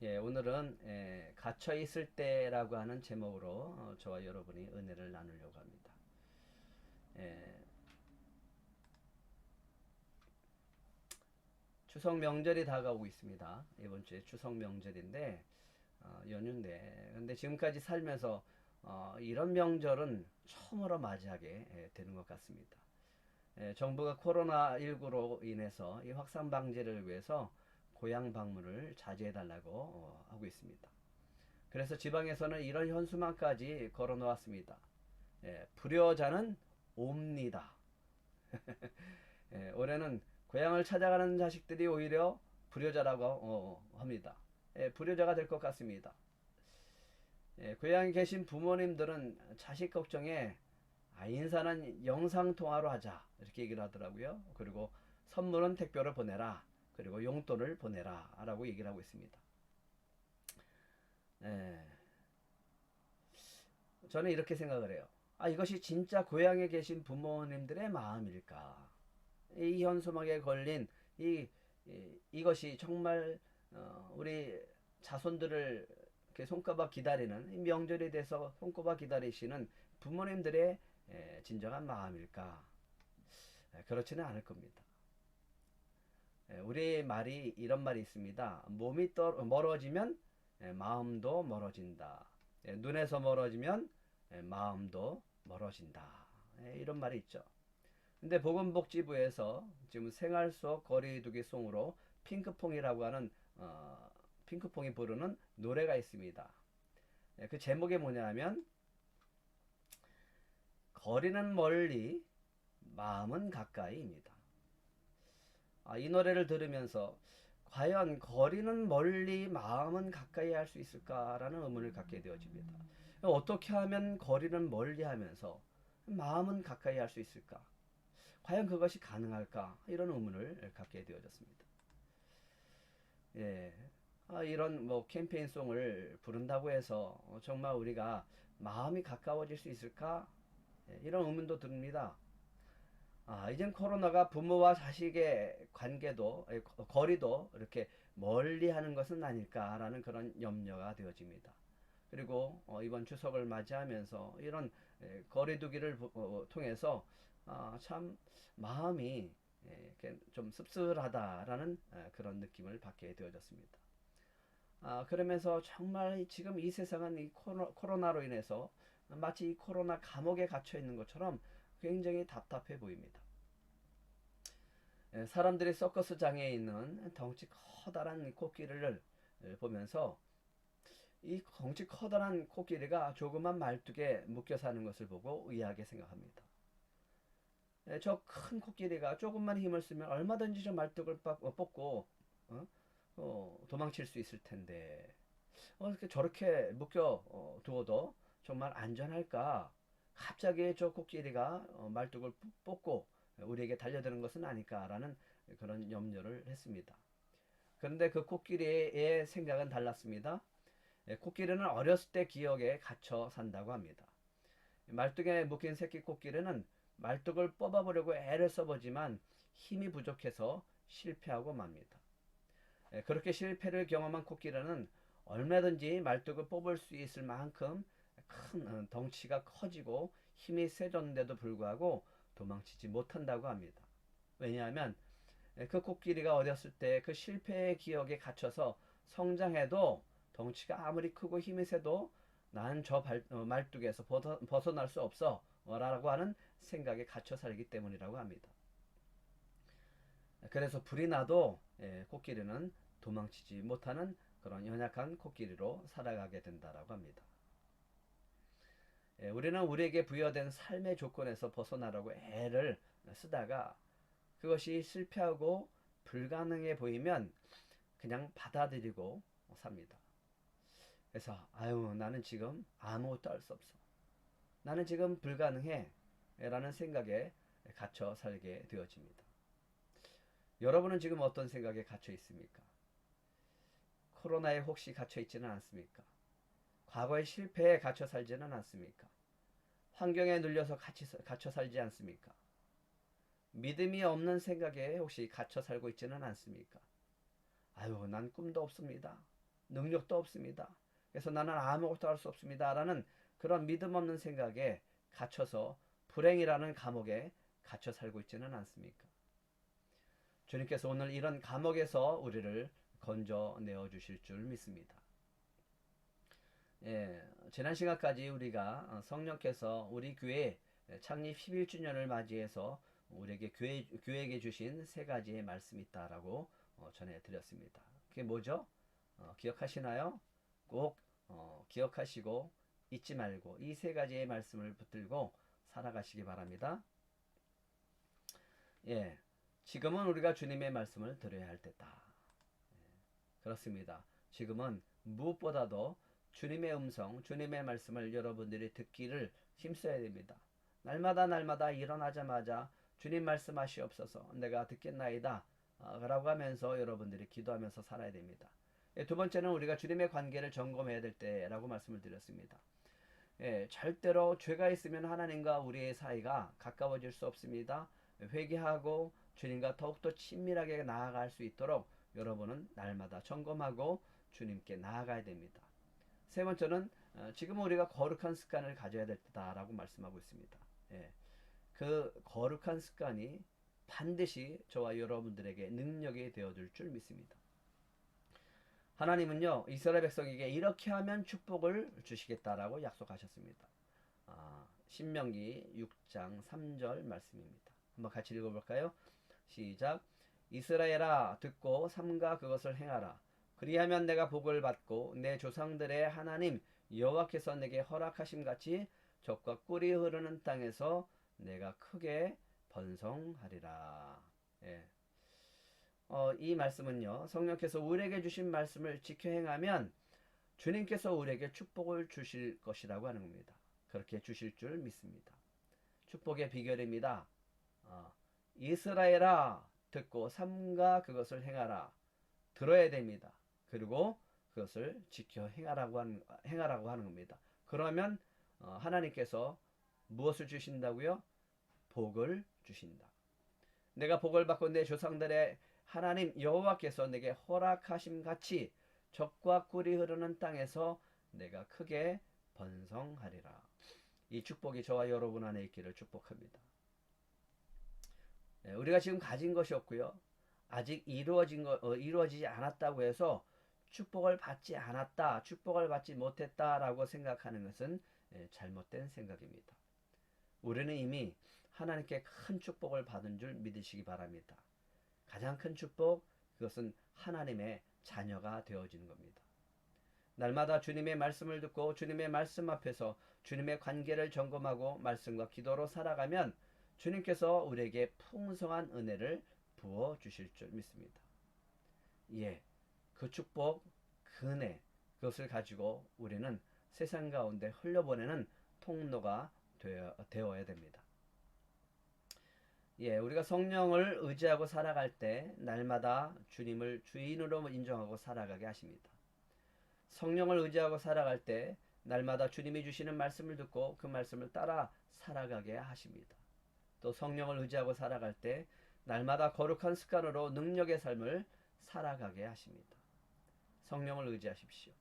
오늘은 갇혀 있을 때라고 하는 제목으로 저와 여러분이 은혜를 나누려고 합니다. 예, 추석 명절이 다가오고 있습니다. 이번 주에 추석 명절인데 연휴인데, 근데 지금까지 살면서 이런 명절은 처음으로 맞이하게 되는 것 같습니다. 정부가 코로나19로 인해서 이 확산 방지를 위해서 고향 방문을 자제해달라고 하고 있습니다. 그래서 지방에서는 이런 현수막까지 걸어 놓았습니다. 불효자는 옵니다. 올해는 고향을 찾아가는 자식들이 오히려 불효자라고 합니다. 불효자가 될 것 같습니다. 고향에 계신 부모님들은 자식 걱정에 인사는 영상통화로 하자 이렇게 얘기를 하더라고요. 그리고 선물은 택배로 보내라. 그리고 용돈을 보내라 라고 얘기를 하고 있습니다. 예, 저는 이렇게 생각을 해요. 이것이 진짜 고향에 계신 부모님들의 마음일까? 이 현수막에 걸린 이것이 정말 우리 자손들을 이렇게 손꼽아 기다리는 이 명절에 대해서 손꼽아 기다리시는 부모님들의 진정한 마음일까? 그렇지는 않을 겁니다. 우리 말이 이런 말이 있습니다. 몸이 멀어지면 마음도 멀어진다. 눈에서 멀어지면 마음도 멀어진다. 이런 말이 있죠. 근데 보건복지부에서 지금 생활 속 거리두기 송으로 핑크퐁이라고 하는 핑크퐁이 부르는 노래가 있습니다. 그 제목이 뭐냐면 거리는 멀리 마음은 가까이입니다. 이 노래를 들으면서 과연 거리는 멀리 마음은 가까이 할 수 있을까라는 의문을 갖게 되어집니다. 어떻게 하면 거리는 멀리 하면서 마음은 가까이 할 수 있을까? 과연 그것이 가능할까? 이런 의문을 갖게 되어졌습니다. 예. 이런 뭐 캠페인송을 부른다고 해서 정말 우리가 마음이 가까워질 수 있을까? 이런 의문도 듭니다. 이젠 코로나가 부모와 자식의 관계도, 거리도 이렇게 멀리 하는 것은 아닐까라는 그런 염려가 되어집니다. 그리고 이번 추석을 맞이하면서 이런 거리두기를 통해서 참 마음이 이렇게 좀 씁쓸하다라는 그런 느낌을 받게 되어졌습니다. 그러면서 정말 지금 이 세상은 이 코로나로 인해서 마치 이 코로나 감옥에 갇혀 있는 것처럼 굉장히 답답해 보입니다. 사람들이 서커스장에 있는 덩치 커다란 코끼리를 보면서 이 덩치 커다란 코끼리가 조그만 말뚝에 묶여 사는 것을 보고 의아하게 생각합니다. 저 큰 코끼리가 조금만 힘을 쓰면 얼마든지 저 말뚝을 뽑고 도망칠 수 있을 텐데 이렇게 저렇게 묶여 두어도 정말 안전할까? 갑자기 저 코끼리가 말뚝을 뽑고 우리에게 달려드는 것은 아닐까라는 그런 염려를 했습니다. 그런데 그 코끼리의 생각은 달랐습니다. 코끼리는 어렸을 때 기억에 갇혀 산다고 합니다. 말뚝에 묶인 새끼 코끼리는 말뚝을 뽑아보려고 애를 써보지만 힘이 부족해서 실패하고 맙니다. 그렇게 실패를 경험한 코끼리는 얼마든지 말뚝을 뽑을 수 있을 만큼 큰 덩치가 커지고 힘이 세졌는데도 불구하고 도망치지 못한다고 합니다. 왜냐하면 그 코끼리가 어렸을 때 그 실패의 기억에 갇혀서 성장해도 덩치가 아무리 크고 힘이 세도 난 저 말뚝에서 벗어날 수 없어 라고 하는 생각에 갇혀 살기 때문이라고 합니다. 그래서 불이 나도 코끼리는 도망치지 못하는 그런 연약한 코끼리로 살아가게 된다라고 합니다. 우리는 우리에게 부여된 삶의 조건에서 벗어나려고 애를 쓰다가 그것이 실패하고 불가능해 보이면 그냥 받아들이고 삽니다. 그래서 나는 지금 아무것도 할 수 없어. 나는 지금 불가능해 라는 생각에 갇혀 살게 되어집니다. 여러분은 지금 어떤 생각에 갇혀 있습니까? 코로나에 혹시 갇혀 있지는 않습니까? 과거의 실패에 갇혀 살지는 않습니까? 환경에 눌려서 갇혀 살지 않습니까? 믿음이 없는 생각에 혹시 갇혀 살고 있지는 않습니까? 난 꿈도 없습니다. 능력도 없습니다. 그래서 나는 아무것도 할 수 없습니다. 라는 그런 믿음 없는 생각에 갇혀서 불행이라는 감옥에 갇혀 살고 있지는 않습니까? 주님께서 오늘 이런 감옥에서 우리를 건져내어 주실 줄 믿습니다. 예, 지난 시간까지 우리가 성령께서 우리 교회 창립 11주년을 맞이해서 우리에게 교회에게 주신 세 가지의 말씀이 있다라고 전해드렸습니다. 그게 뭐죠? 기억하시나요? 꼭 기억하시고 잊지 말고 이 세 가지의 말씀을 붙들고 살아가시기 바랍니다. 예, 지금은 우리가 주님의 말씀을 들어야 할 때다. 그렇습니다. 지금은 무엇보다도 주님의 음성, 주님의 말씀을 여러분들이 듣기를 힘써야 됩니다. 날마다 일어나자마자 주님 말씀하시옵소서 내가 듣겠나이다 라고 하면서 여러분들이 기도하면서 살아야 됩니다. 두 번째는 우리가 주님의 관계를 점검해야 될 때라고 말씀을 드렸습니다. 절대로 죄가 있으면 하나님과 우리의 사이가 가까워질 수 없습니다. 회개하고 주님과 더욱더 친밀하게 나아갈 수 있도록 여러분은 날마다 점검하고 주님께 나아가야 됩니다. 세 번째는 지금 우리가 거룩한 습관을 가져야 될 때다라고 말씀하고 있습니다. 그 거룩한 습관이 반드시 저와 여러분들에게 능력이 되어줄 줄 믿습니다. 하나님은요 이스라엘 백성에게 이렇게 하면 축복을 주시겠다라고 약속하셨습니다. 신명기 6장 3절 말씀입니다. 한번 같이 읽어볼까요? 시작. 이스라엘아 듣고 삼가 그것을 행하라. 그리하면 내가 복을 받고 내 조상들의 하나님 여호와께서 내게 허락하심 같이 젖과 꿀이 흐르는 땅에서 내가 크게 번성하리라. 이 말씀은요 성령께서 우리에게 주신 말씀을 지켜 행하면 주님께서 우리에게 축복을 주실 것이라고 하는 겁니다. 그렇게 주실 줄 믿습니다. 축복의 비결입니다. 이스라엘아 듣고 삼가 그것을 행하라. 들어야 됩니다. 그리고 그것을 지켜 행하라고 하는 겁니다. 그러면 하나님께서 무엇을 주신다고요? 복을 주신다. 내가 복을 받고 내 조상들의 하나님 여호와께서 내게 허락하심 같이 젖과 꿀이 흐르는 땅에서 내가 크게 번성하리라. 이 축복이 저와 여러분 안에 있기를 축복합니다. 우리가 지금 가진 것이 없고요. 아직 이루어지지 않았다고 해서 축복을 받지 않았다, 축복을 받지 못했다라고 생각하는 것은 잘못된 생각입니다. 우리는 이미 하나님께 큰 축복을 받은 줄 믿으시기 바랍니다. 가장 큰 축복, 그것은 하나님의 자녀가 되어지는 겁니다. 날마다 주님의 말씀을 듣고 주님의 말씀 앞에서 주님의 관계를 점검하고 말씀과 기도로 살아가면 주님께서 우리에게 풍성한 은혜를 부어주실 줄 믿습니다. 그 축복, 그 은혜, 그것을 가지고 우리는 세상 가운데 흘려보내는 통로가 되어야 됩니다. 우리가 성령을 의지하고 살아갈 때 날마다 주님을 주인으로 인정하고 살아가게 하십니다. 성령을 의지하고 살아갈 때 날마다 주님이 주시는 말씀을 듣고 그 말씀을 따라 살아가게 하십니다. 또 성령을 의지하고 살아갈 때 날마다 거룩한 습관으로 능력의 삶을 살아가게 하십니다. 성령을 의지하십시오.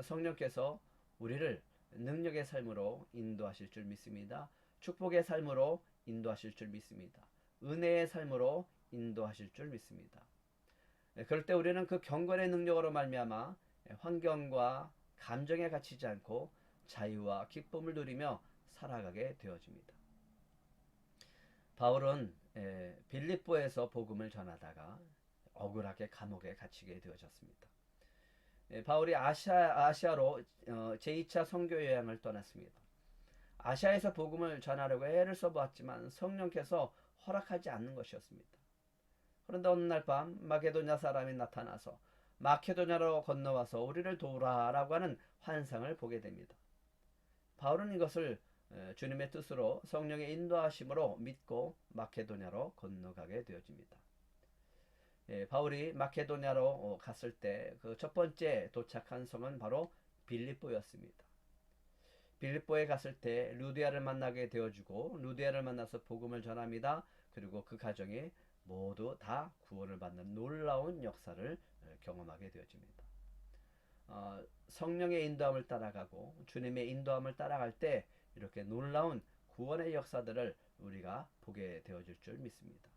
성령께서 우리를 능력의 삶으로 인도하실 줄 믿습니다. 축복의 삶으로 인도하실 줄 믿습니다. 은혜의 삶으로 인도하실 줄 믿습니다. 그럴 때 우리는 그 경건의 능력으로 말미암아 환경과 감정에 갇히지 않고 자유와 기쁨을 누리며 살아가게 되어집니다. 바울은 빌립보에서 복음을 전하다가 억울하게 감옥에 갇히게 되어졌습니다. 바울이 아시아로 제2차 선교 여행을 떠났습니다. 아시아에서 복음을 전하려고 애를 써보았지만 성령께서 허락하지 않는 것이었습니다. 그런데 어느 날 밤 마게도냐 사람이 나타나서 마케도냐로 건너와서 우리를 도우라라고 하는 환상을 보게 됩니다. 바울은 이것을 주님의 뜻으로 성령의 인도하심으로 믿고 마케도냐로 건너가게 되어집니다. 바울이 마케도냐로 갔을 때 그 첫 번째 도착한 성은 바로 빌립보였습니다. 빌립보에 갔을 때 루디아를 만나게 되어주고 루디아를 만나서 복음을 전합니다. 그리고 그 가정이 모두 다 구원을 받는 놀라운 역사를 경험하게 되어집니다. 성령의 인도함을 따라가고 주님의 인도함을 따라갈 때 이렇게 놀라운 구원의 역사들을 우리가 보게 되어질 줄 믿습니다.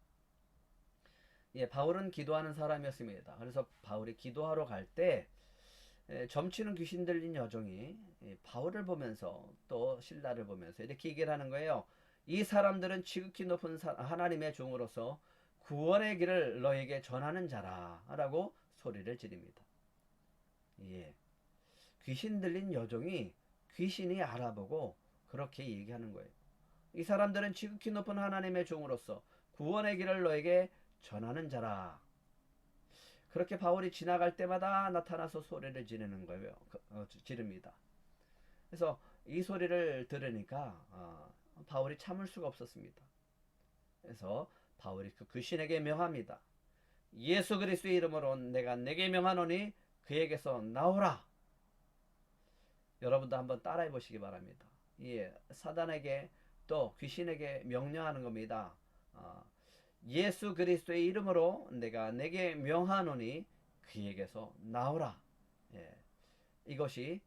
예, 바울은 기도하는 사람이었습니다. 그래서 바울이 기도하러 갈 때 점치는 귀신 들린 여종이 바울을 보면서 또 실라를 보면서 이렇게 얘기를 하는 거예요. 이 사람들은 지극히 높은 하나님의 종으로서 구원의 길을 너에게 전하는 자라 라고 소리를 지릅니다. 예, 귀신 들린 여종이 귀신이 알아보고 그렇게 얘기하는 거예요. 이 사람들은 지극히 높은 하나님의 종으로서 구원의 길을 너에게 전하는 자라. 그렇게 바울이 지나갈 때마다 나타나서 소리를 지르는 거예요. 지릅니다. 그래서 이 소리를 들으니까 바울이 참을 수가 없었습니다. 그래서 바울이 그 귀신에게 명합니다. 예수 그리스도의 이름으로 내가 내게 명하노니 그에게서 나오라. 여러분도 한번 따라해 보시기 바랍니다. 예, 사단에게 또 귀신에게 명령하는 겁니다. 예수 그리스도의 이름으로 내가 내게 명하노니 그에게서 나오라. 예, 이것이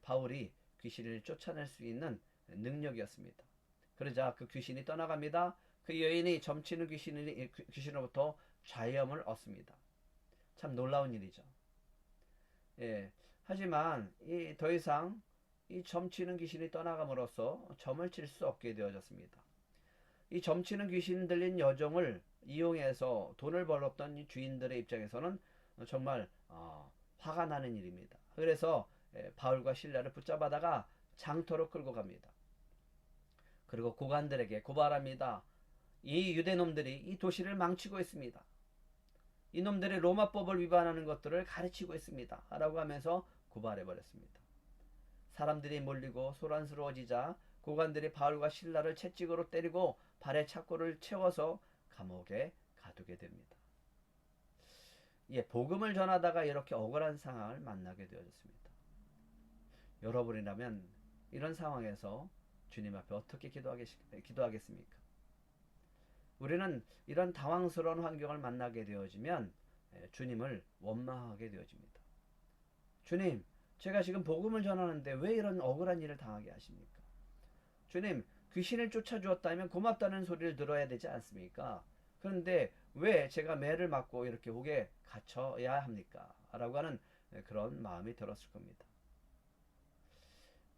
바울이 귀신을 쫓아낼 수 있는 능력이었습니다. 그러자 그 귀신이 떠나갑니다. 그 여인이 점치는 귀신으로부터 자유함을 얻습니다. 참 놀라운 일이죠. 예, 하지만 더 이상 이 점치는 귀신이 떠나감으로써 점을 칠 수 없게 되어졌습니다. 이 점치는 귀신 들린 여종을 이용해서 돈을 벌었던 이 주인들의 입장에서는 정말 화가 나는 일입니다. 그래서 바울과 실라를 붙잡아다가 장터로 끌고 갑니다. 그리고 고관들에게 고발합니다. 이 유대놈들이 이 도시를 망치고 있습니다. 이놈들의 로마법을 위반하는 것들을 가르치고 있습니다. 라고 하면서 고발해버렸습니다. 사람들이 몰리고 소란스러워지자 고관들이 바울과 실라를 채찍으로 때리고 발에 착고를 채워서 감옥에 가두게 됩니다. 예, 복음을 전하다가 이렇게 억울한 상황을 만나게 되어졌습니다. 여러분이라면 이런 상황에서 주님 앞에 어떻게 기도하겠습니까? 우리는 이런 당황스러운 환경을 만나게 되어지면 주님을 원망하게 되어집니다. 주님, 제가 지금 복음을 전하는데 왜 이런 억울한 일을 당하게 하십니까? 주님, 귀신을 쫓아주었다면 고맙다는 소리를 들어야 되지 않습니까? 그런데 왜 제가 매를 맞고 이렇게 옥에 갇혀야 합니까? 라고 하는 그런 마음이 들었을 겁니다.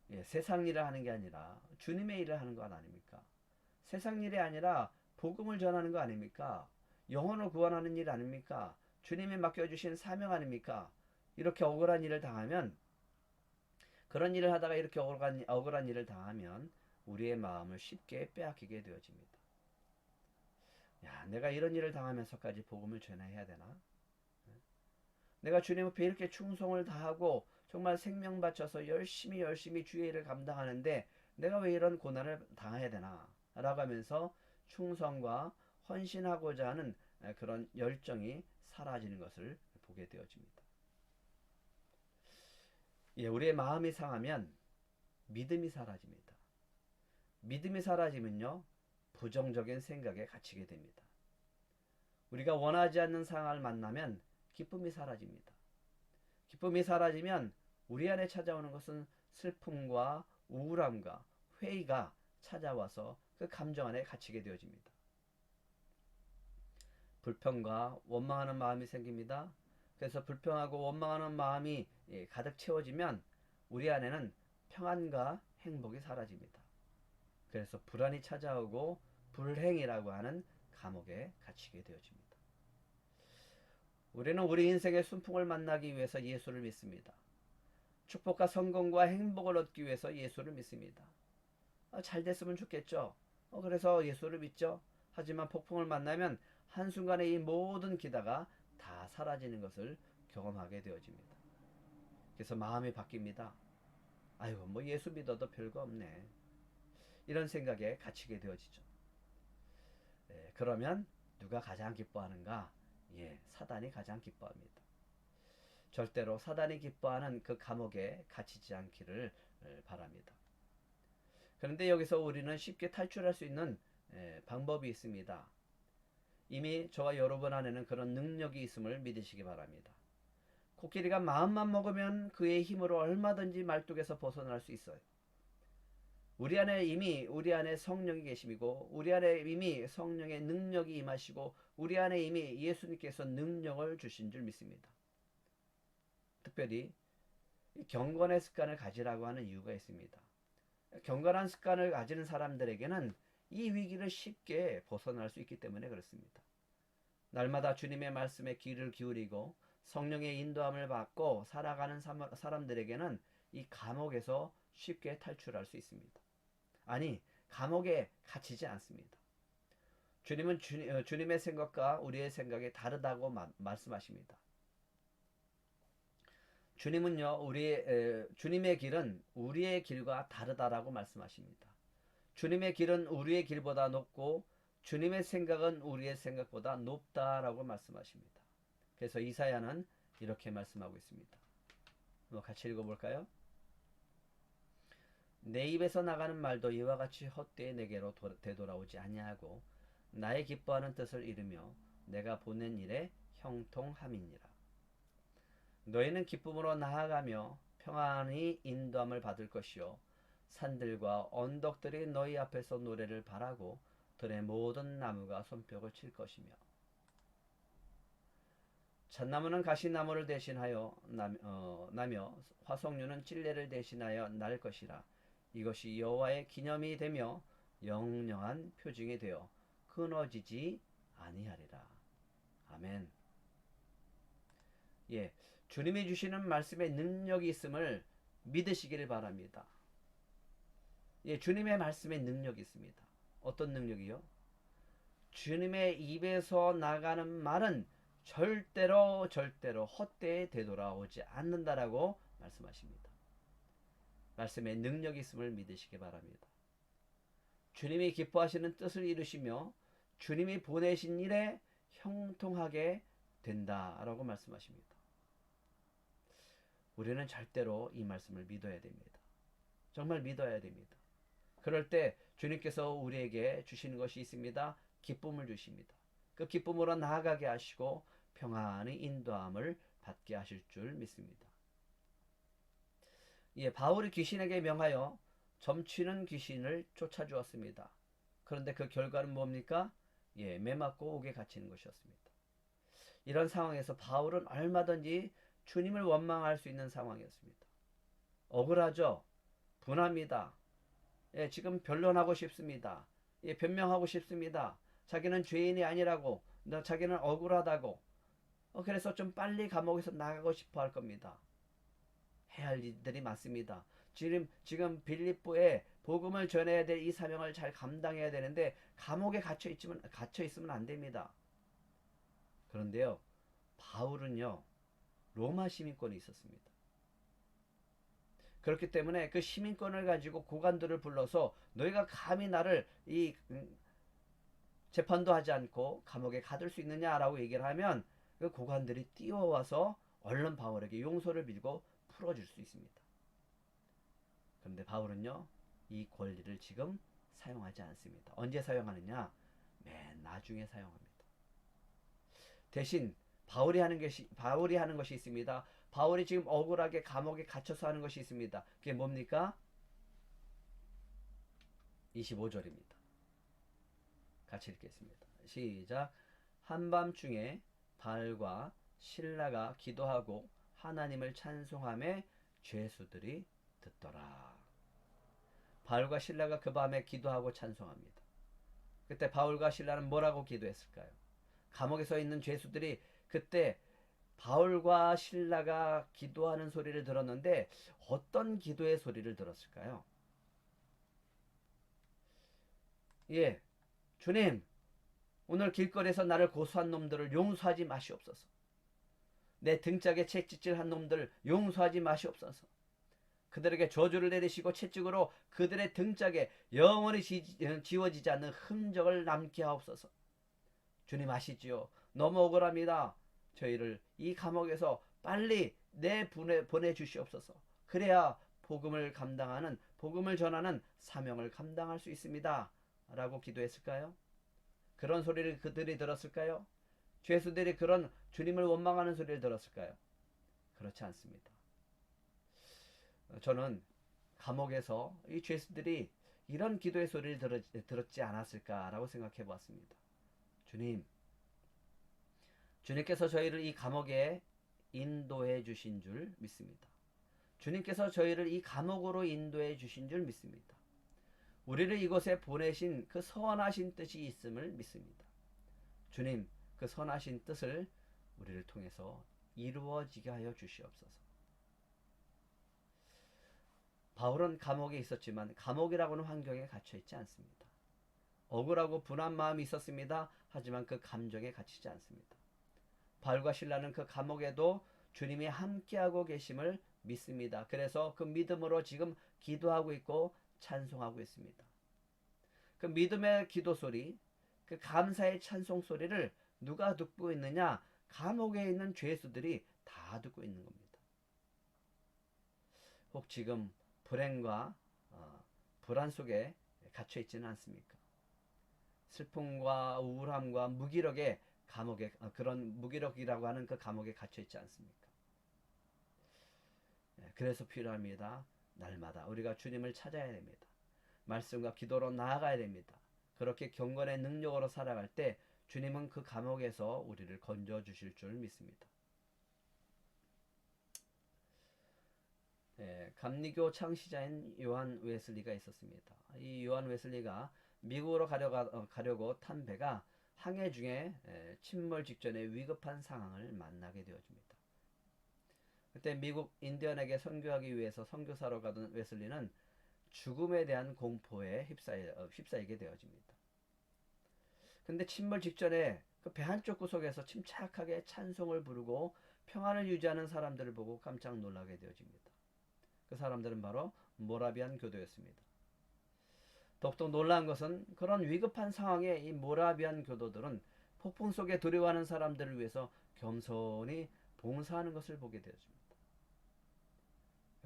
예, 세상 일을 하는 게 아니라 주님의 일을 하는 것 아닙니까? 세상 일이 아니라 복음을 전하는 거 아닙니까? 영혼을 구원하는 일 아닙니까? 주님이 맡겨주신 사명 아닙니까? 이렇게 억울한 일을 당하면, 그런 일을 하다가 이렇게 억울한 일을 당하면 우리의 마음을 쉽게 빼앗기게 되어집니다. 야, 내가 이런 일을 당하면서까지 복음을 전해야 되나? 내가 주님 앞에 이렇게 충성을 다하고 정말 생명 바쳐서 열심히 주의 일을 감당하는데 내가 왜 이런 고난을 당해야 되나? 라고 하면서 충성과 헌신하고자 하는 그런 열정이 사라지는 것을 보게 되어집니다. 예, 우리의 마음이 상하면 믿음이 사라집니다. 믿음이 사라지면요, 부정적인 생각에 갇히게 됩니다. 우리가 원하지 않는 상황을 만나면 기쁨이 사라집니다. 기쁨이 사라지면 우리 안에 찾아오는 것은 슬픔과 우울함과 회의가 찾아와서 그 감정 안에 갇히게 되어집니다. 불평과 원망하는 마음이 생깁니다. 그래서 불평하고 원망하는 마음이 가득 채워지면 우리 안에는 평안과 행복이 사라집니다. 그래서 불안이 찾아오고 불행이라고 하는 감옥에 갇히게 되어집니다. 우리는 우리 인생의 순풍을 만나기 위해서 예수를 믿습니다. 축복과 성공과 행복을 얻기 위해서 예수를 믿습니다. 잘 됐으면 좋겠죠. 그래서 예수를 믿죠. 하지만 폭풍을 만나면 한순간에 이 모든 기다가 다 사라지는 것을 경험하게 되어집니다. 그래서 마음이 바뀝니다. 아이고, 뭐 예수 믿어도 별거 없네. 이런 생각에 갇히게 되어지죠. 그러면 누가 가장 기뻐하는가? 예, 사단이 가장 기뻐합니다. 절대로 사단이 기뻐하는 그 감옥에 갇히지 않기를 바랍니다. 그런데 여기서 우리는 쉽게 탈출할 수 있는 방법이 있습니다. 이미 저와 여러분 안에는 그런 능력이 있음을 믿으시기 바랍니다. 코끼리가 마음만 먹으면 그의 힘으로 얼마든지 말뚝에서 벗어날 수 있어요. 우리 안에 성령이 계심이고 우리 안에 이미 성령의 능력이 임하시고 우리 안에 이미 예수님께서 능력을 주신 줄 믿습니다. 특별히 경건의 습관을 가지라고 하는 이유가 있습니다. 경건한 습관을 가지는 사람들에게는 이 위기를 쉽게 벗어날 수 있기 때문에 그렇습니다. 날마다 주님의 말씀에 귀를 기울이고 성령의 인도함을 받고 살아가는 사람들에게는 이 감옥에서 쉽게 탈출할 수 있습니다. 아니, 감옥에 갇히지 않습니다. 주님은 주님의 생각과 우리의 생각이 다르다고 말씀하십니다. 주님은요, 주님의 길은 우리의 길과 다르다라고 말씀하십니다. 주님의 길은 우리의 길보다 높고 주님의 생각은 우리의 생각보다 높다라고 말씀하십니다. 그래서 이사야는 이렇게 말씀하고 있습니다. 한번 같이 읽어볼까요? 내 입에서 나가는 말도 이와 같이 헛되이 내게로 되돌아오지 아니하고 나의 기뻐하는 뜻을 이루며 내가 보낸 일에 형통함이니라. 너희는 기쁨으로 나아가며 평안히 인도함을 받을 것이요 산들과 언덕들이 너희 앞에서 노래를 바라고 들의 모든 나무가 손뼉을 칠 것이며 잣나무는 가시나무를 대신하여 나며 화석류는 찔레를 대신하여 날 것이라. 이것이 여호와의 기념이 되며 영영한 표징이 되어 끊어지지 아니하리라. 아멘. 예, 주님이 주시는 말씀에 능력이 있음을 믿으시기를 바랍니다. 예, 주님의 말씀에 능력이 있습니다. 어떤 능력이요? 주님의 입에서 나가는 말은 절대로 헛되이 되돌아오지 않는다라고 말씀하십니다. 말씀에 능력이 있음을 믿으시기 바랍니다. 주님이 기뻐하시는 뜻을 이루시며 주님이 보내신 일에 형통하게 된다라고 말씀하십니다. 우리는 절대로 이 말씀을 믿어야 됩니다. 정말 믿어야 됩니다. 그럴 때 주님께서 우리에게 주시는 것이 있습니다. 기쁨을 주십니다. 그 기쁨으로 나아가게 하시고 평안히 인도함을 받게 하실 줄 믿습니다. 예, 바울이 귀신에게 명하여 점치는 귀신을 쫓아주었습니다. 그런데 그 결과는 뭡니까? 예, 매맞고 옥에 갇히는 것이었습니다. 이런 상황에서 바울은 얼마든지 주님을 원망할 수 있는 상황이었습니다. 억울하죠? 분합니다. 예, 지금 변론하고 싶습니다. 예, 변명하고 싶습니다. 자기는 죄인이 아니라고, 자기는 억울하다고. 그래서 좀 빨리 감옥에서 나가고 싶어 할 겁니다. 해야 할 일들이 많습니다. 지금 빌립보에 복음을 전해야 될 이 사명을 잘 감당해야 되는데 감옥에 갇혀 있으면 안 됩니다. 그런데요, 바울은요, 로마 시민권이 있었습니다. 그렇기 때문에 그 시민권을 가지고 고관들을 불러서 너희가 감히 나를 재판도 하지 않고 감옥에 가둘 수 있느냐라고 얘기를 하면 그 고관들이 뛰어와서 얼른 바울에게 용서를 빌고 풀어줄 수 있습니다. 그런데 바울은요, 이 권리를 지금 사용하지 않습니다. 언제 사용하느냐? 맨 나중에 사용합니다. 대신 바울이 하는 것이 있습니다. 바울이 지금 억울하게 감옥에 갇혀서 하는 것이 있습니다. 그게 뭡니까? 25절입니다. 같이 읽겠습니다. 시작. 한밤중에 바알과 실라가 기도하고 하나님을 찬송하며 죄수들이 듣더라. 바울과 실라가 그 밤에 기도하고 찬송합니다. 그때 바울과 실라는 뭐라고 기도했을까요? 감옥에 있는 죄수들이 그때 바울과 실라가 기도하는 소리를 들었는데 어떤 기도의 소리를 들었을까요? 예, 주님, 오늘 길거리에서 나를 고소한 놈들을 용서하지 마시옵소서. 내 등짝에 채찍질한 놈들 용서하지 마시옵소서. 그들에게 저주를 내리시고 채찍으로 그들의 등짝에 영원히 지워지지 않는 흔적을 남게 하옵소서. 주님 아시지요? 너무 억울합니다. 저희를 이 감옥에서 빨리 보내주시옵소서. 그래야 복음을 전하는 사명을 감당할 수 있습니다. 라고 기도했을까요? 그런 소리를 그들이 들었을까요? 죄수들이 그런 주님을 원망하는 소리를 들었을까요? 그렇지 않습니다. 저는 감옥에서 이 죄수들이 이런 기도의 소리를 들었지 않았을까라고 생각해 보았습니다. 주님, 주님께서 저희를 이 감옥에 인도해 주신 줄 믿습니다. 주님께서 저희를 이 감옥으로 인도해 주신 줄 믿습니다. 우리를 이곳에 보내신 그 선하신 뜻이 있음을 믿습니다. 주님, 그 선하신 뜻을 우리를 통해서 이루어지게 하여 주시옵소서. 바울은 감옥에 있었지만 감옥이라고는 환경에 갇혀 있지 않습니다. 억울하고 분한 마음이 있었습니다. 하지만 그 감정에 갇히지 않습니다. 바울과 실라는 그 감옥에도 주님이 함께하고 계심을 믿습니다. 그래서 그 믿음으로 지금 기도하고 있고 찬송하고 있습니다. 그 믿음의 기도 소리, 그 감사의 찬송 소리를 누가 듣고 있느냐? 감옥에 있는 죄수들이 다 듣고 있는 겁니다. 혹 지금 불행과 불안 속에 갇혀 있지는 않습니까? 슬픔과 우울함과 무기력의 감옥에 그런 무기력이라고 하는 그 감옥에 갇혀 있지 않습니까? 그래서 필요합니다. 날마다 우리가 주님을 찾아야 됩니다. 말씀과 기도로 나아가야 됩니다. 그렇게 경건의 능력으로 살아갈 때 주님은 그 감옥에서 우리를 건져 주실 줄 믿습니다. 감리교 창시자인 요한 웨슬리가 있었습니다. 이 요한 웨슬리가 미국으로 가려고 탄 배가 항해 중에 침몰 직전에 위급한 상황을 만나게 되어집니다. 그때 미국 인디언에게 선교하기 위해서 선교사로 가던 웨슬리는 죽음에 대한 공포에 휩싸이게 되어집니다. 근데 침몰 직전에 그 배 한쪽 구석에서 침착하게 찬송을 부르고 평안을 유지하는 사람들을 보고 깜짝 놀라게 되어집니다. 그 사람들은 바로 모라비안 교도였습니다. 더욱더 놀라운 것은 그런 위급한 상황에 이 모라비안 교도들은 폭풍 속에 두려워하는 사람들을 위해서 겸손히 봉사하는 것을 보게 되어집니다.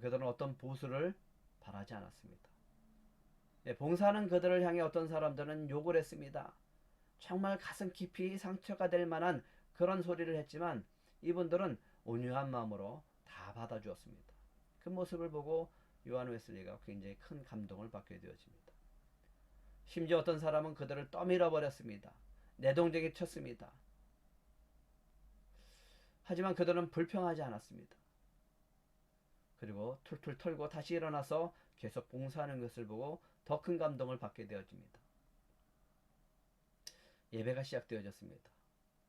그들은 어떤 보수를 바라지 않았습니다. 봉사하는 그들을 향해 어떤 사람들은 욕을 했습니다. 정말 가슴 깊이 상처가 될 만한 그런 소리를 했지만 이분들은 온유한 마음으로 다 받아주었습니다. 그 모습을 보고 요한 웨슬리가 굉장히 큰 감동을 받게 되어집니다. 심지어 어떤 사람은 그들을 떠밀어 버렸습니다. 내동쟁이 쳤습니다. 하지만 그들은 불평하지 않았습니다. 그리고 툴툴 털고 다시 일어나서 계속 봉사하는 것을 보고 더 큰 감동을 받게 되어집니다. 예배가 시작되어졌습니다.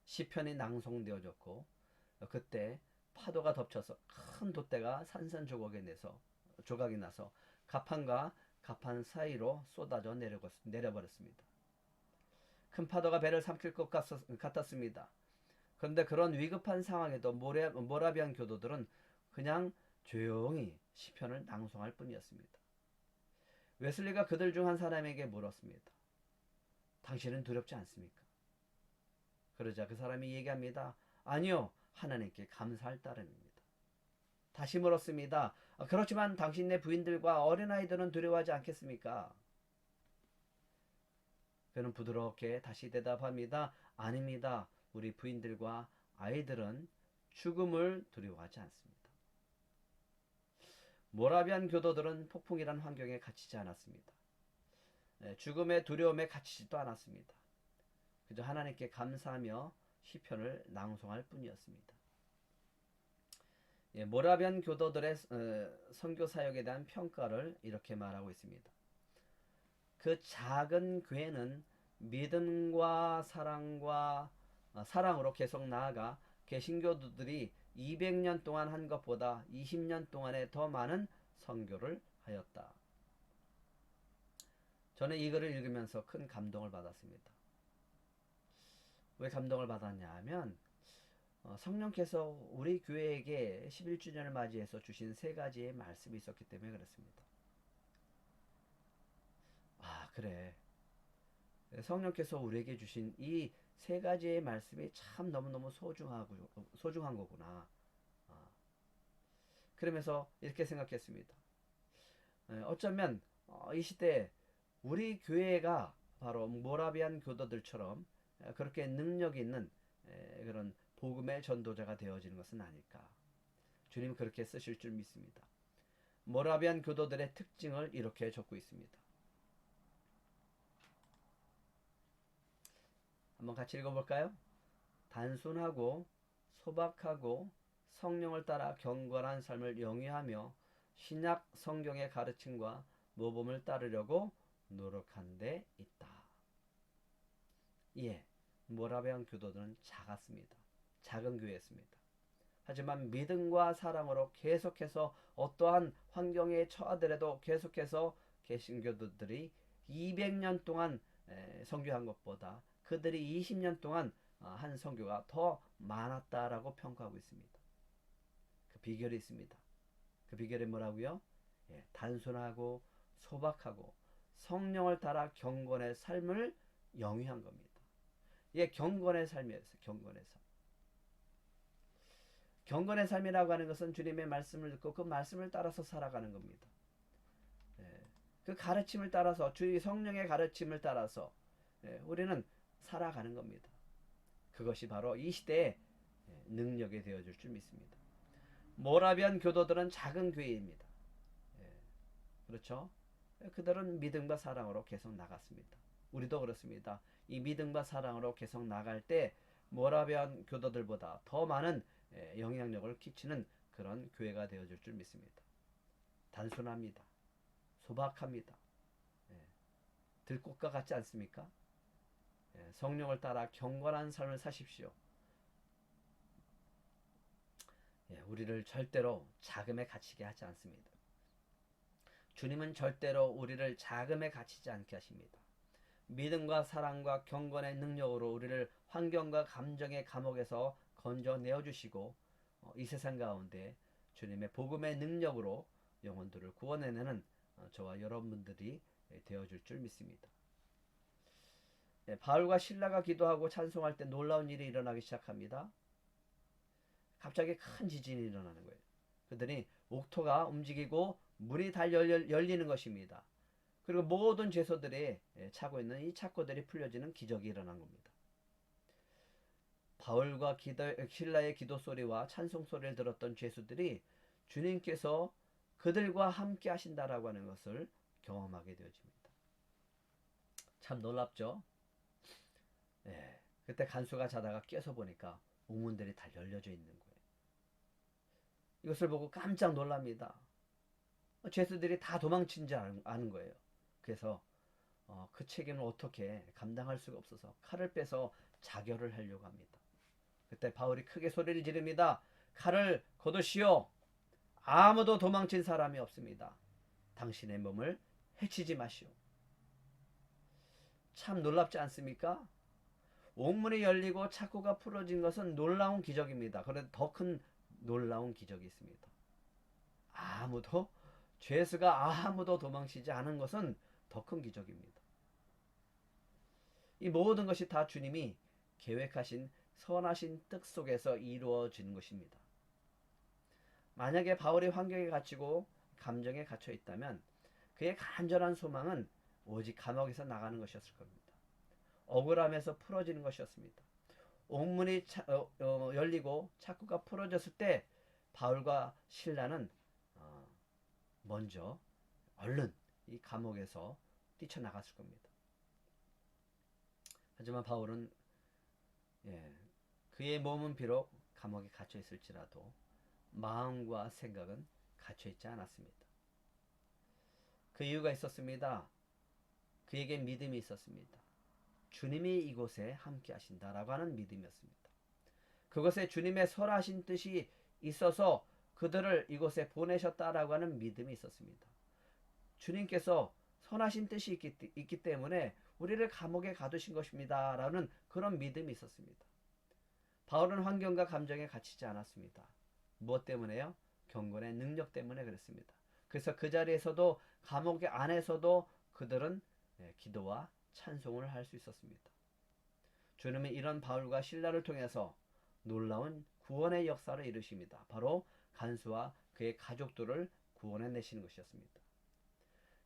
시편이 낭송되어졌고 그때 파도가 덮쳐서 큰 돛대가 산산조각이 나서 가판과 가판 사이로 쏟아져 내려버렸습니다. 큰 파도가 배를 삼킬 것 같았습니다. 그런데 그런 위급한 상황에도 모라비안 교도들은 그냥 조용히 시편을 낭송할 뿐이었습니다. 웨슬리가 그들 중 한 사람에게 물었습니다. 당신은 두렵지 않습니까? 그러자 그 사람이 얘기합니다. 아니요, 하나님께 감사할 따름입니다. 다시 물었습니다. 그렇지만 당신네 부인들과 어린아이들은 두려워하지 않겠습니까? 그는 부드럽게 다시 대답합니다. 아닙니다. 우리 부인들과 아이들은 죽음을 두려워하지 않습니다. 모라비안 교도들은 폭풍이란 환경에 갇히지 않았습니다. 죽음의 두려움에 갇히지도 않았습니다. 그저 하나님께 감사하며 시편을 낭송할 뿐이었습니다. 모라비안 교도들의 선교 사역에 대한 평가를 이렇게 말하고 있습니다. 그 작은 교회는 믿음과 사랑으로 계속 나아가 개신교도들이 200년 동안 한 것보다 20년 동안에 더 많은 선교를 하였다. 저는 이 글을 읽으면서 큰 감동을 받았습니다. 왜 감동을 받았냐 하면 성령께서 우리 교회에게 11주년을 맞이해서 주신 세 가지의 말씀이 있었기 때문에 그렇습니다. 아, 그래. 성령께서 우리에게 주신 이 세 가지의 말씀이 참 너무너무 소중한 거구나. 그러면서 이렇게 생각했습니다. 어쩌면 이 시대에 우리 교회가 바로 모라비안 교도들처럼 그렇게 능력 있는 그런 복음의 전도자가 되어지는 것은 아닐까. 주님 그렇게 쓰실 줄 믿습니다. 모라비안 교도들의 특징을 이렇게 적고 있습니다. 한번 같이 읽어볼까요? 단순하고 소박하고 성령을 따라 경건한 삶을 영위하며 신약 성경의 가르침과 모범을 따르려고 노력한 데 있다. 예, 모라비안 교도들은 작았습니다. 작은 교회였습니다. 하지만 믿음과 사랑으로 계속해서 어떠한 환경에 처하더라도 계속해서 개신교도들이 200년 동안 선교한 것보다 그들이 20년 동안 한 선교가 더 많았다라고 평가하고 있습니다. 그 비결이 있습니다. 그 비결이 뭐라고요? 예, 단순하고 소박하고 성령을 따라 경건의 삶을 영위한 겁니다. 이게 경건의 삶이었어요. 경건의 삶. 경건의 삶이라고 하는 것은 주님의 말씀을 듣고 그 말씀을 따라서 살아가는 겁니다. 예, 그 가르침을 따라서 주의 성령의 가르침을 따라서 우리는 살아가는 겁니다. 그것이 바로 이 시대의 능력이 되어줄 줄 믿습니다. 모라비안 교도들은 작은 교회입니다. 그렇죠? 그들은 믿음과 사랑으로 계속 나갔습니다. 우리도 그렇습니다. 이 믿음과 사랑으로 계속 나갈 때 모라비안 교도들보다 더 많은 영향력을 끼치는 그런 교회가 되어줄 줄 믿습니다. 단순합니다. 소박합니다. 들꽃과 같지 않습니까? 성령을 따라 경건한 삶을 사십시오. 우리를 절대로 자금에 갇히게 하지 않습니다. 주님은 절대로 우리를 자금에 갇히지 않게 하십니다. 믿음과 사랑과 경건의 능력으로 우리를 환경과 감정의 감옥에서 건져내어 주시고 이 세상 가운데 주님의 복음의 능력으로 영혼들을 구원해내는 저와 여러분들이 되어줄 줄 믿습니다. 바울과 신라가 기도하고 찬송할 때 놀라운 일이 일어나기 시작합니다. 갑자기 큰 지진이 일어나는 거예요. 그러더니 옥토가 움직이고 문이 다 열리는 것입니다. 그리고 모든 죄수들이 차고 있는 이 착고들이 풀려지는 기적이 일어난 겁니다. 바울과 신라의 기도 소리와 찬송 소리를 들었던 죄수들이 주님께서 그들과 함께 하신다라고 하는 것을 경험하게 되어집니다. 참 놀랍죠? 그때 간수가 자다가 깨서 보니까 옥문들이 다 열려져 있는 거예요. 이것을 보고 깜짝 놀랍니다. 죄수들이 다 도망친 줄 아는 거예요. 그래서 그 책임을 어떻게 감당할 수가 없어서 칼을 빼서 자결을 하려고 합니다. 그때 바울이 크게 소리를 지릅니다. 칼을 거두시오. 아무도 도망친 사람이 없습니다. 당신의 몸을 해치지 마시오. 참 놀랍지 않습니까? 옥문이 열리고 착고가 풀어진 것은 놀라운 기적입니다. 그런데 더 큰 놀라운 기적이 있습니다. 죄수가 아무도 도망치지 않은 것은 더 큰 기적입니다. 이 모든 것이 다 주님이 계획하신 선하신 뜻 속에서 이루어지는 것입니다. 만약에 바울이 환경에 갇히고 감정에 갇혀 있다면 그의 간절한 소망은 오직 감옥에서 나가는 것이었을 겁니다. 억울함에서 풀어지는 것이었습니다. 옥문이 열리고 착고가 풀어졌을 때 바울과 신라는 먼저 얼른 이 감옥에서 뛰쳐나갔을 겁니다. 하지만 바울은 그의 몸은 비록 감옥에 갇혀 있을지라도 마음과 생각은 갇혀 있지 않았습니다. 그 이유가 있었습니다. 그에게 믿음이 있었습니다. 주님이 이곳에 함께 하신다라고 하는 믿음이었습니다. 그것에 주님의 설하신 뜻이 있어서 그들을 이곳에 보내셨다라고 하는 믿음이 있었습니다. 주님께서 선하신 뜻이 있기 때문에 우리를 감옥에 가두신 것입니다. 라는 그런 믿음이 있었습니다. 바울은 환경과 감정에 갇히지 않았습니다. 무엇 때문에요? 경건의 능력 때문에 그랬습니다. 그래서 그 자리에서도 감옥 안에서도 그들은 기도와 찬송을 할 수 있었습니다. 주님은 이런 바울과 신라를 통해서 놀라운 구원의 역사를 이루십니다. 바로 간수와 그의 가족들을 구원해 내시는 것이었습니다.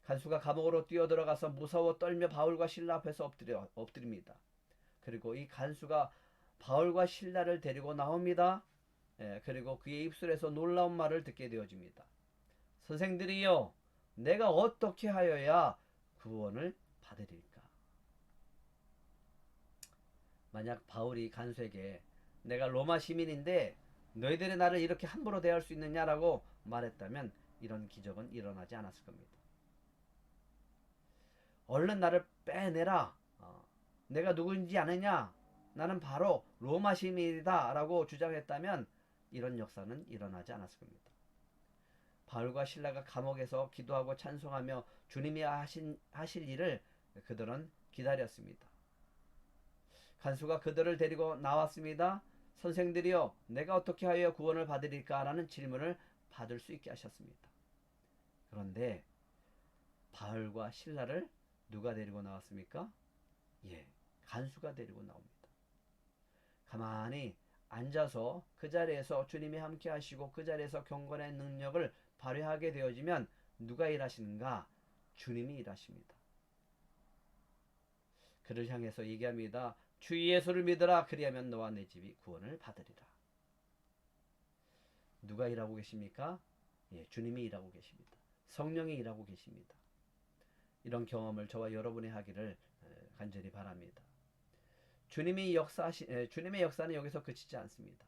간수가 감옥으로 뛰어들어가서 무서워 떨며 바울과 신라 앞에서 엎드립니다. 그리고 이 간수가 바울과 신라를 데리고 나옵니다. 그리고 그의 입술에서 놀라운 말을 듣게 되어집니다. 선생들이여, 내가 어떻게 하여야 구원을 받으리까? 만약 바울이 간수에게 내가 로마 시민인데 너희들이 나를 이렇게 함부로 대할 수 있느냐라고 말했다면 이런 기적은 일어나지 않았을 겁니다. 얼른 나를 빼내라. 내가 누구인지 아느냐? 나는 바로 로마 시민이다 라고 주장했다면 이런 역사는 일어나지 않았을 겁니다. 바울과 실라가 감옥에서 기도하고 찬송하며 주님이 하실 일을 그들은 기다렸습니다. 간수가 그들을 데리고 나왔습니다. 선생들이여, 내가 어떻게 하여 구원을 받으리까? 라는 질문을 받을 수 있게 하셨습니다. 그런데 바울과 실라를 누가 데리고 나왔습니까? 간수가 데리고 나옵니다. 가만히 앉아서 그 자리에서 주님이 함께 하시고 그 자리에서 경건의 능력을 발휘하게 되어지면 누가 일하시는가? 주님이 일하십니다. 그를 향해서 얘기합니다. 주 예수를 믿으라. 그리하면 너와 내 집이 구원을 받으리라. 누가 일하고 계십니까? 주님이 일하고 계십니다. 성령이 일하고 계십니다. 이런 경험을 저와 여러분이 하기를 간절히 바랍니다. 주님의 역사는 여기서 그치지 않습니다.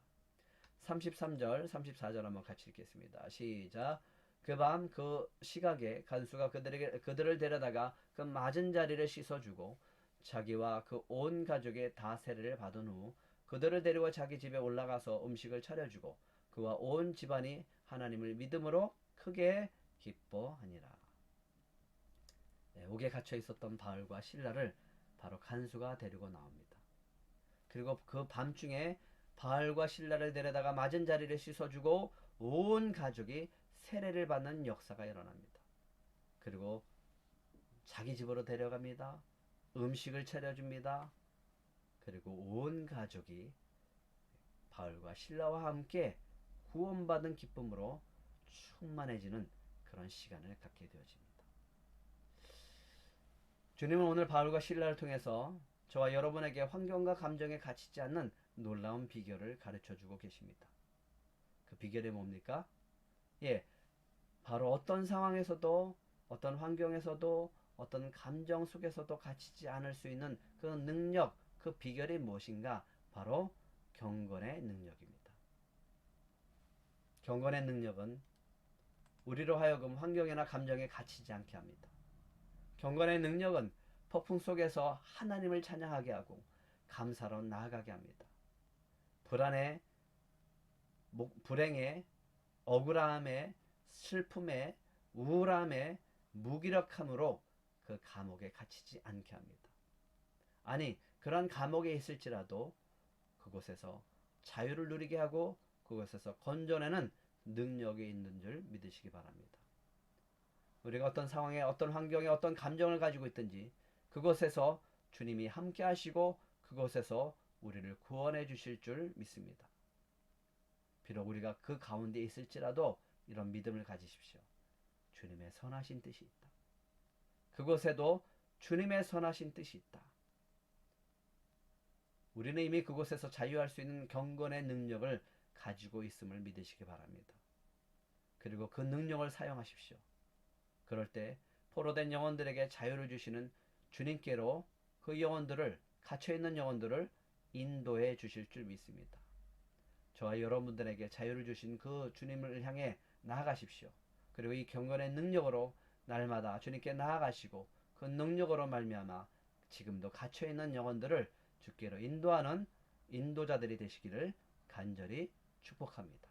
33절, 34절 한번 같이 읽겠습니다. 시작. 그 밤 그 시각에 간수가 그들을 데려다가 그 맞은 자리를 씻어주고 자기와 그 온 가족의 다 세례를 받은 후 그들을 데리고 자기 집에 올라가서 음식을 차려주고 그와 온 집안이 하나님을 믿음으로 크게 기뻐하니라. 옥에 갇혀 있었던 바울과 실라를 바로 간수가 데리고 나옵니다. 그리고 그 밤중에 바울과 실라를 데려다가 맞은 자리를 씻어주고 온 가족이 세례를 받는 역사가 일어납니다. 그리고 자기 집으로 데려갑니다. 음식을 차려줍니다. 그리고 온 가족이 바울과 실라와 함께 구원받은 기쁨으로 충만해지는 그런 시간을 갖게 되어집니다. 주님은 오늘 바울과 실라를 통해서 저와 여러분에게 환경과 감정에 갇히지 않는 놀라운 비결을 가르쳐주고 계십니다. 그 비결이 뭡니까? 바로 어떤 상황에서도 어떤 환경에서도 어떤 감정 속에서도 갇히지 않을 수 있는 그 능력, 그 비결이 무엇인가? 바로 경건의 능력입니다. 경건의 능력은 우리로 하여금 환경이나 감정에 갇히지 않게 합니다. 경건의 능력은 폭풍 속에서 하나님을 찬양하게 하고 감사로 나아가게 합니다. 불안에, 불행에, 억울함에, 슬픔에, 우울함에, 무기력함으로 그 감옥에 갇히지 않게 합니다. 아니, 그런 감옥에 있을지라도 그곳에서 자유를 누리게 하고 그곳에서 건져내는 능력이 있는 줄 믿으시기 바랍니다. 우리가 어떤 상황에, 어떤 환경에, 어떤 감정을 가지고 있든지 그곳에서 주님이 함께 하시고 그곳에서 우리를 구원해 주실 줄 믿습니다. 비록 우리가 그 가운데 있을지라도 이런 믿음을 가지십시오. 주님의 선하신 뜻이 있다. 그곳에도 주님의 선하신 뜻이 있다. 우리는 이미 그곳에서 자유할 수 있는 경건의 능력을 가지고 있음을 믿으시기 바랍니다. 그리고 그 능력을 사용하십시오. 그럴 때 포로된 영혼들에게 자유를 주시는 주님께로 그 영혼들을, 갇혀있는 영혼들을 인도해 주실 줄 믿습니다. 저와 여러분들에게 자유를 주신 그 주님을 향해 나아가십시오. 그리고 이 경건의 능력으로 날마다 주님께 나아가시고 그 능력으로 말미암아 지금도 갇혀있는 영혼들을 주께로 인도하는 인도자들이 되시기를 간절히 축복합니다.